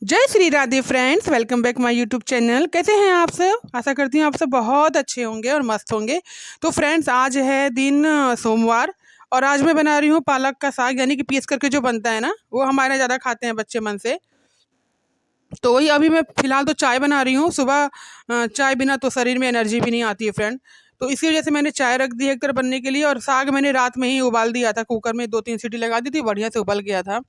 जय Shri Radhe friends, welcome back my YouTube channel. कैसे हैं आप सब? आशा करती हूँ आप सब बहुत अच्छे होंगे और मस्त होंगे। तो फ्रेंड्स, आज है दिन सोमवार और आज मैं बना रही हूँ पालक का साग, यानी कि पीस करके जो बनता है ना, वो हमारे यहाँ ज़्यादा खाते हैं बच्चे मन से। तो वही अभी मैं फ़िलहाल तो चाय बना रही हूँ। सुबह चाय बिना तो शरीर में एनर्जी भी नहीं आती है फ्रेंड। तो इसी वजह से मैंने चाय रख दी है एक तरफ बनने के लिए, और साग मैंने रात में ही उबाल दिया था, कुकर में 2-3 सीटी लगा दी थी, बढ़िया से उबल गया था।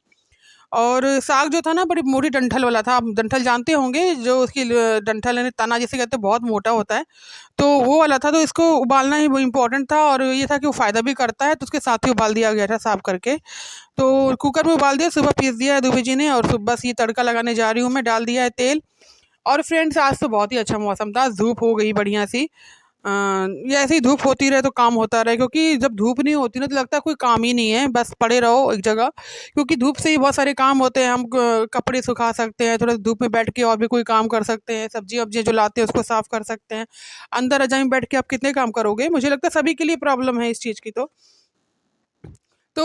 और साग जो था ना, बड़ी मोटी डंठल वाला था। आप डंठल जानते होंगे, जो उसकी डंठल यानी तना जिसे कहते हैं, बहुत मोटा होता है। तो वो वाला था, तो इसको उबालना ही वो इम्पोर्टेंट था, और ये था कि वो फ़ायदा भी करता है, तो उसके साथ ही उबाल दिया गया था साफ करके। तो कुकर में उबाल दिया, सुबह पीस दिया है दुबे जी ने, और बस ये तड़का लगाने जा रही हूँ मैं। डाल दिया है तेल। और फ्रेंड्स, आज तो बहुत ही अच्छा मौसम था, धूप हो गई बढ़िया सी। ये ऐसे ही धूप होती रहे तो काम होता रहे, क्योंकि जब धूप नहीं होती ना, तो लगता है कोई काम ही नहीं है, बस पड़े रहो एक जगह। क्योंकि धूप से ही बहुत सारे काम होते हैं। हम कपड़े सुखा सकते हैं, थोड़ा धूप में बैठ के और भी कोई काम कर सकते हैं, सब्जी वब्जी जो लाते हैं उसको साफ कर सकते हैं। अंदर रजाई में बैठ के आप कितने काम करोगे? मुझे लगता है सभी के लिए प्रॉब्लम है इस चीज़ की। तो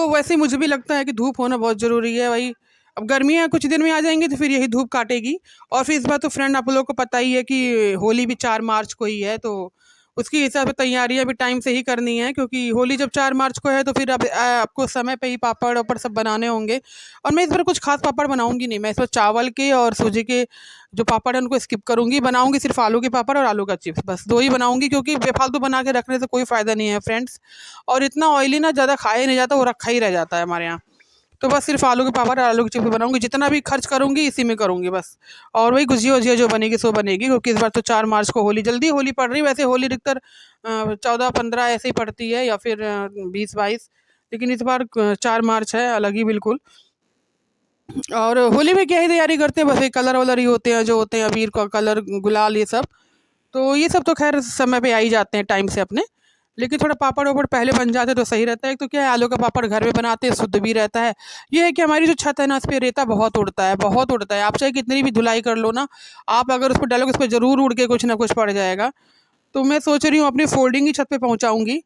वैसे ही मुझे भी लगता है कि धूप होना बहुत ज़रूरी है भाई। अब गर्मियाँ कुछ दिन में आ जाएँगी, तो फिर यही धूप काटेगी। और फिर इस बार तो फ्रेंड, आप लोगों को पता ही है कि होली भी 4 मार्च को ही है, तो उसके हिसाब से तैयारियाँ भी टाइम से ही करनी है, क्योंकि होली जब 4 मार्च को है, तो फिर अब आपको समय पे ही पापड़-वापड़ सब बनाने होंगे। और मैं इस बार कुछ ख़ास पापड़ बनाऊँगी नहीं। मैं इस बार चावल के और सूजी के जो पापड़ हैं उनको स्किप करूँगी। बनाऊँगी सिर्फ़ आलू के पापड़ और आलू का चिप्स, बस 2 ही बनाऊँगी, क्योंकि बेफ़ालतू बना के रखने से कोई फ़ायदा नहीं है फ्रेंड्स। और इतना ऑयली ना ज़्यादा खाया ही नहीं जाता, वो रखा ही रह जाता है हमारे यहाँ। तो बस सिर्फ़ आलू के पापड़ और आलू की चिप्स बनाऊँगी, जितना भी खर्च करूँगी इसी में करूँगी बस। और वही गुझिया-वुझिया जो बनेगी सो बनेगी, क्योंकि इस बार तो 4 मार्च को होली, जल्दी होली पड़ रही है। वैसे होली अधिकतर 14-15 ऐसे ही पड़ती है, या फिर 20-22, लेकिन इस बार 4 मार्च है, अलग ही बिल्कुल। और होली में क्या ही तैयारी करते हैं, बस ये कलर-वलर ही होते हैं, जो होते हैं अबीर का कलर, गुलाल, ये सब। तो ये सब तो ख़ैर समय पे आ ही जाते हैं टाइम से अपने। लेकिन थोड़ा पापड़-वापड़ पहले बन जाते तो सही रहता है। एक तो क्या है, आलू का पापड़ घर में बनाते हैं, शुद्ध भी रहता है। ये है कि हमारी जो छत है ना, इस पे रेता बहुत उड़ता है, बहुत उड़ता है। आप चाहे कितनी भी धुलाई कर लो ना, आप अगर उसको डालोगे, उस पे ज़रूर उड़ के कुछ ना कुछ पड़ जाएगा। तो मैं सोच रही हूँ अपनी फ़ोल्डिंग ही छत पे पहुँचाऊँगी।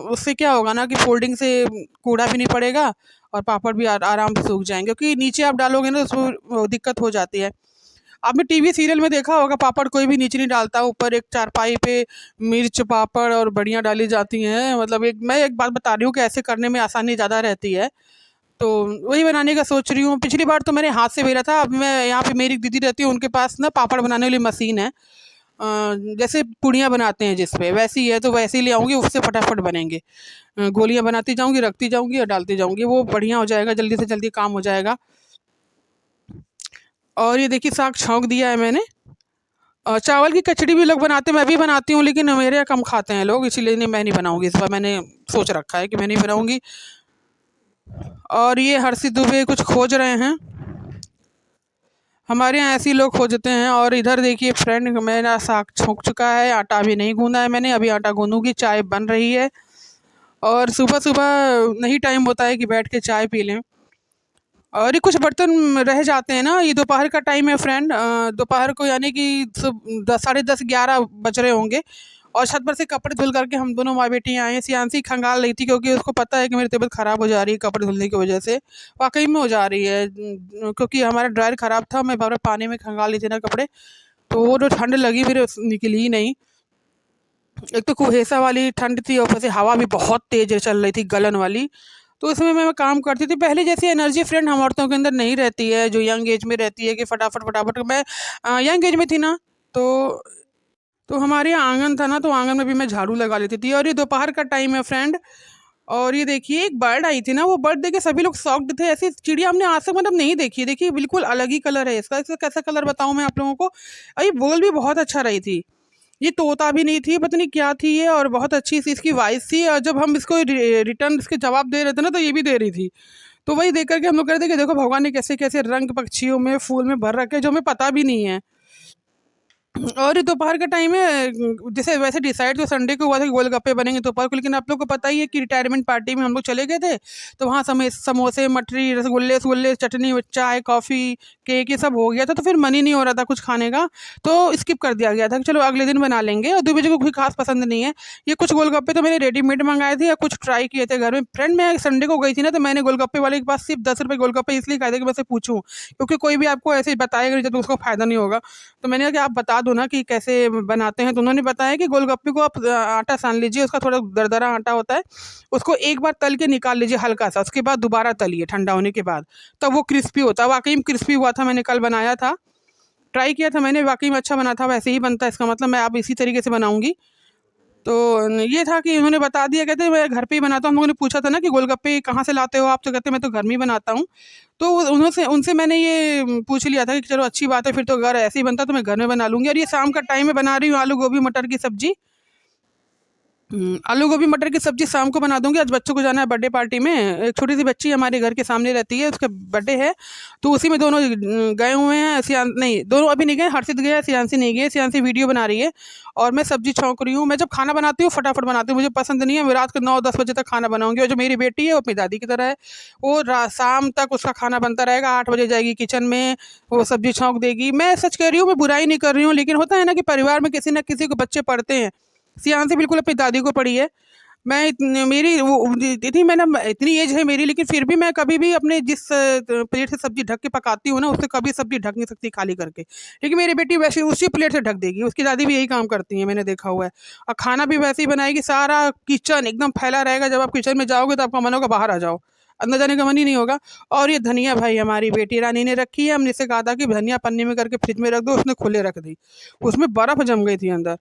उससे क्या होगा ना, कि फ़ोल्डिंग से कूड़ा भी नहीं पड़ेगा, और पापड़ भी आराम से सूख जाएँगे, क्योंकि नीचे आप डालोगे ना, तो उसमें दिक्कत हो जाती है। आपने टीवी सीरियल में देखा होगा, पापड़ कोई भी नीचे नहीं डालता, ऊपर एक चारपाई पे मिर्च, पापड़ और बड़ियाँ डाली जाती हैं। मतलब मैं एक बात बता रही हूँ कि ऐसे करने में आसानी ज़्यादा रहती है। तो वही बनाने का सोच रही हूँ। पिछली बार तो मैंने हाथ से बेला था। अब मैं यहाँ पे, मेरी एक दीदी रहती है, उनके पास ना पापड़ बनाने वाली मशीन है। जैसे पूड़ियाँ बनाते हैं जिस पे, वैसी है, तो वैसे ही ले आऊँगी, उससे फटाफट बनेंगे। गोलियाँ बनाती जाऊँगी, रखती जाऊँगी और डालती जाऊँगी, वो बढ़िया हो जाएगा, जल्दी से जल्दी काम हो जाएगा। और ये देखिए, साग छौंक दिया है मैंने। चावल की कचड़ी भी लोग बनाते हैं, मैं भी बनाती हूँ, लेकिन मेरे यहाँ कम खाते हैं लोग, इसीलिए नहीं, मैं नहीं बनाऊँगी इस बार। मैंने सोच रखा है कि मैं नहीं बनाऊँगी। और ये हर्षित दुबे कुछ खोज रहे हैं। हमारे यहाँ ऐसे ही लोग खोजते हैं। और इधर देखिए फ्रेंड, मेरा साग छौंक चुका है, आटा अभी नहीं गूँधा है मैंने, अभी आटा गूँधूँगी, चाय बन रही है। और सुबह-सुबह नहीं टाइम होता है कि बैठ के चाय पी लें। और ये कुछ बर्तन रह जाते हैं ना, ये दोपहर का टाइम है फ्रेंड, दोपहर को, यानी कि 10, साढ़े 10, 11 बज रहे होंगे। और छत पर से कपड़े धुल करके हम दोनों माँ बेटी आए हैं। सियांसी खंगाल रही थी, क्योंकि उसको पता है कि मेरी तबीयत ख़राब हो जा रही है कपड़े धुलने की वजह से। वाक़ई में हो जा रही है, क्योंकि हमारा ड्रायर ख़राब था, मैं बार-बार पानी में खंगाल ली थी ना कपड़े, तो वो जो ठंड लगी मेरे, निकली ही नहीं। एक तो कुहेसा वाली ठंड थी, और ऊपर से हवा भी बहुत तेज़ चल रही थी, गलन वाली। तो उसमें मैं काम करती थी। पहले जैसी एनर्जी फ्रेंड हम औरतों के अंदर नहीं रहती है, जो यंग एज में रहती है, कि फटाफट मैं यंग एज में थी ना, तो हमारे यहाँ आँगन था ना, तो आँगन में भी मैं झाड़ू लगा लेती थी। और ये दोपहर का टाइम है फ्रेंड। और ये देखिए, एक बर्ड आई थी ना, वो बर्ड देख के सभी लोग शॉक्ड थे। ऐसी चिड़िया हमने आज तक मतलब नहीं देखी है। देखिए, बिल्कुल अलग ही कलर है इसका। इसका कैसा कलर बताऊँ मैं आप लोगों को? ये बोल भी बहुत अच्छा रही थी। ये तोता भी नहीं थी, पता नहीं क्या थी ये, और बहुत अच्छी सी इसकी वॉइस थी। और जब हम इसको रिटर्न इसके जवाब दे रहे थे ना, तो ये भी दे रही थी। तो वही देख कर के हम लोग कह रहे थे कि देखो, भगवान ने कैसे-कैसे रंग पक्षियों में, फूल में भर रखे हैं, जो हमें पता भी नहीं है। और ये दोपहर का टाइम है, जैसे वैसे डिसाइड तो संडे को हुआ था कि गोलगप्पे बनेंगे दोपहर को, लेकिन आप लोग को पता ही है कि रिटायरमेंट पार्टी में हम लोग चले गए थे, तो वहाँ समोसे, मठरी, रसगुल्ले वसगुल्ले, चटनी, चाय, कॉफ़ी, केक, ये सब हो गया था, तो फिर मन ही नहीं हो रहा था कुछ खाने का, तो स्किप कर दिया गया था कि चलो अगले दिन बना लेंगे। और दुबे जी को कोई खास पसंद नहीं है। ये कुछ गोलगप्पे तो मैंने रेडीमेड मंगाए थे या कुछ ट्राई किए थे घर में। फ्रेंड, मैं संडे को गई थी ना, तो मैंने गोलगप्पे वाले के पास सिर्फ 10 रुपये गोलगप्पे इसलिए खाए थे कि मैं से पूछूं, क्योंकि कोई भी आपको ऐसे ही बताएगा नहीं जब, तो उसको फ़ायदा नहीं होगा। तो मैंने कहा कि आप बता दो ना कि कैसे बनाते हैं, तो उन्होंने बताया कि गोलगप्पे को आप आटा सान लीजिए, उसका थोड़ा दरदरा आटा होता है, उसको एक बार तल के निकाल लीजिए हल्का सा, उसके बाद दोबारा तलिए ठंडा होने के बाद, तब वो क्रिस्पी होता है। वाकई में क्रिस्पी हुआ था, मैंने कल बनाया था, ट्राई किया था मैंने, वाकई में अच्छा बना था। वैसे ही बनता है, इसका मतलब मैं अब इसी तरीके से बनाऊंगी। तो ये था कि उन्होंने बता दिया, कहते मैं घर पे ही बनाता हूँ। हम लोगों ने पूछा था ना कि गोलगप्पे कहाँ से लाते हो आप, तो कहते मैं तो घर में ही बनाता हूँ। तो उन्होंने उनसे मैंने ये पूछ लिया था कि चलो अच्छी बात है, फिर तो घर ऐसे ही बनता तो मैं घर में बना लूँगी। और ये शाम का टाइम में बना रही हूँ आलू गोभी मटर की सब्जी। आलू गोभी मटर की सब्जी शाम को बना दूंगी। आज बच्चों को जाना है बर्थडे पार्टी में, एक छोटी सी बच्ची हमारे घर के सामने रहती है, उसका बर्थडे है, तो उसी में दोनों गए हुए हैं। सियान नहीं, दोनों अभी नहीं गए, हर्षित गया है, सियांसी नहीं गई। सियांसी वीडियो बना रही है और मैं सब्जी छौंक रही हूँ। मैं जब खाना बनाती हूँ फटाफट बनाती हूँ, मुझे पसंद नहीं है मैं रात को 9-10 बजे तक खाना बनाऊंगी। और जो मेरी बेटी है वो अपनी दादी की तरह है, वो शाम तक उसका खाना बनता रहेगा, 8 बजे जाएगी किचन में, वो सब्जी छौंक देगी। मैं सच कह रही हूँ, मैं बुराई नहीं कर रही हूँ, लेकिन होता है ना कि परिवार में किसी न किसी को बच्चे पढ़ते हैं। सियांसी बिल्कुल अपनी दादी को पड़ी है। मैं मेरी वो इतनी मैंने इतनी एज है मेरी, लेकिन फिर भी मैं कभी भी अपने जिस प्लेट से सब्जी ढक के पकाती हूँ ना, उससे कभी सब्जी ढक नहीं सकती खाली करके। लेकिन मेरी बेटी वैसे उसी प्लेट से ढक देगी, उसकी दादी भी यही काम करती है, मैंने देखा हुआ है। और खाना भी वैसे ही बनाएगी, सारा किचन एकदम फैला रहेगा, जब आप किचन में जाओगे तो आपका मन होगा बाहर आ जाओ, अंदर जाने का मन ही नहीं होगा। और ये धनिया भाई हमारी बेटी रानी ने रखी है, हमने इससे कहा था कि धनिया पन्नी में करके फ्रिज में रख दो, उसने खुले रख दी, उसमें बर्फ जम गई थी अंदर।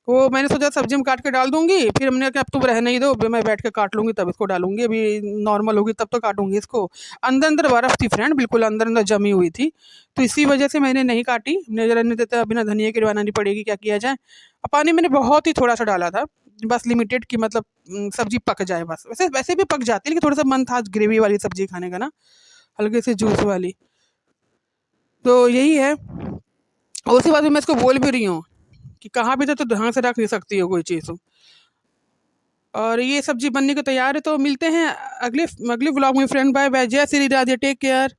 वो मैंने सोचा सब्जी में काट के डाल दूंगी, फिर हमने कहा अब तुम रहने ही दो, मैं बैठ के काट लूंगी तब इसको डालूंगी, अभी नॉर्मल होगी तब तो काटूंगी इसको। अंदर अंदर बर्फ थी फ्रेंड, बिल्कुल अंदर अंदर जमी हुई थी, तो इसी वजह से मैंने नहीं काटी। मुझे रहने देता, बिना धनिया के बनानी पड़ेगी, क्या किया जाए। पानी मैंने बहुत ही थोड़ा सा डाला था, बस लिमिटेड की, मतलब सब्जी पक जाए बस। वैसे वैसे भी पक जाती है, लेकिन थोड़ा सा मन था ग्रेवी वाली सब्जी खाने का ना, हल्के से जूस वाली। तो यही है। और उसी बात में मैं इसको बोल भी रही हूँ कि कहाँ भी तो ढंग से रख नहीं सकती हो कोई चीज़। और ये सब्जी बनने को तैयार है, तो मिलते हैं अगले अगले व्लॉग में फ्रेंड। बाय बाय, जय श्री राधे, टेक केयर।